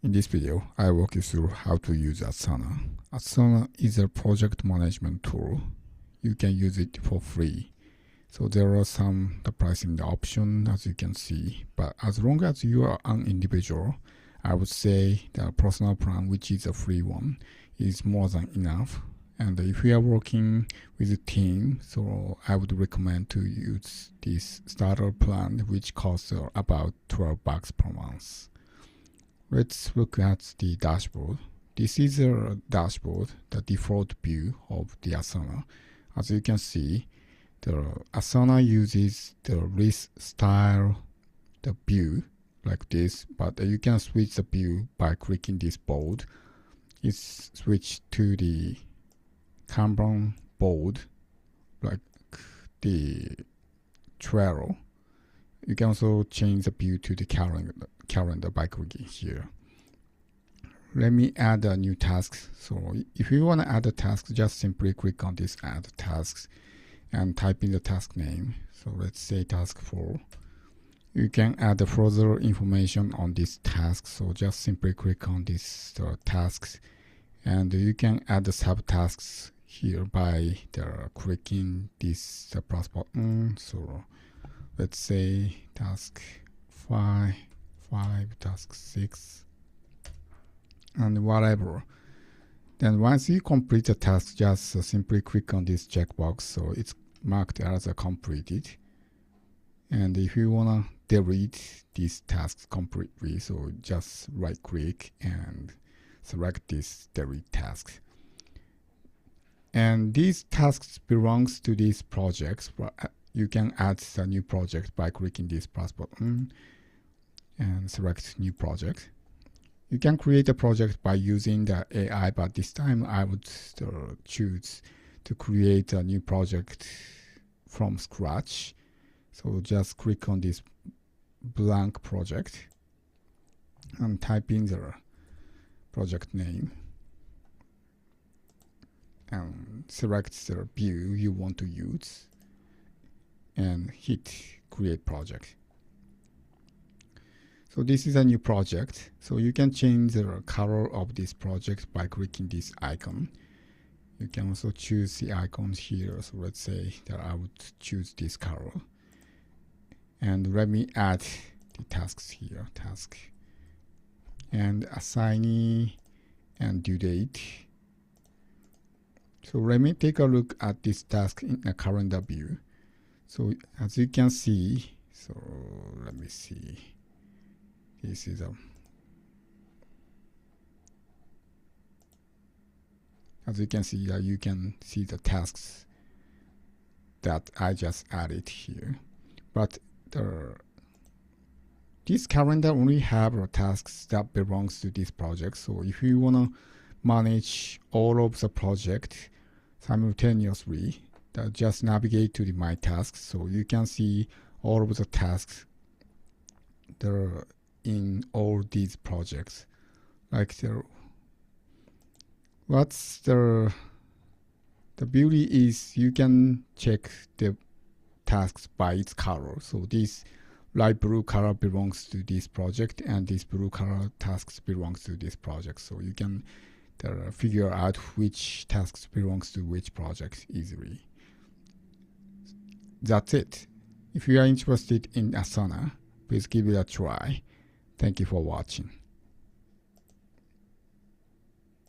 In this video, I will walk you through how to use Asana. Asana is a project management tool. You can use it for free. So there are some the pricing option as you can see, but as long as you are an individual, I would say the personal plan, which is a free one, is more than enough. And if you are working with a team, so I would recommend to use this starter plan, which costs about $12 per month. Let's look at the dashboard. This is a dashboard, the default view of the Asana. As you can see, the Asana uses the list style, the view like this, but you can switch the view by clicking this board. It's switched to the Kanban board, like the Trello. You can also change the view to the calendar by clicking here. Let me add a new task. So if you want to add a task, just simply click on this add tasks and type in the task name. So let's say task 4. You can add further information on this task. So just simply click on this tasks, and you can add the subtasks here by clicking this plus button. So let's say task 5, task 6, and whatever. Then once you complete the task, just simply click on this checkbox, so it's marked as completed. And if you want to delete these tasks completely, so just right click and select this delete task. And these tasks belongs to these projects. You can add a new project by clicking this plus button and select new project. You can create a project by using the AI, but this time I would choose to create a new project from scratch. So just click on this blank project and type in the project name and select the view you want to use and hit create project. So this is a new project. So you can change the color of this project by clicking this icon. You can also choose the icons here. So let's say that I would choose this color. And let me add the tasks here, task and assignee and due date. So let me take a look at this task in a calendar view. So as you can see, so let me see. This is as you can see, you can see the tasks that I just added here. But this calendar only have tasks that belongs to this project. So if you wanna manage all of the project simultaneously, just navigate to the My Tasks, so you can see all of the tasks that are in all these projects. Like what's the beauty is you can check the tasks by its color. So this light blue color belongs to this project, and this blue color tasks belongs to this project. So you can figure out which tasks belongs to which project easily. That's it. If you are interested in Asana, please give it a try. Thank you for watching.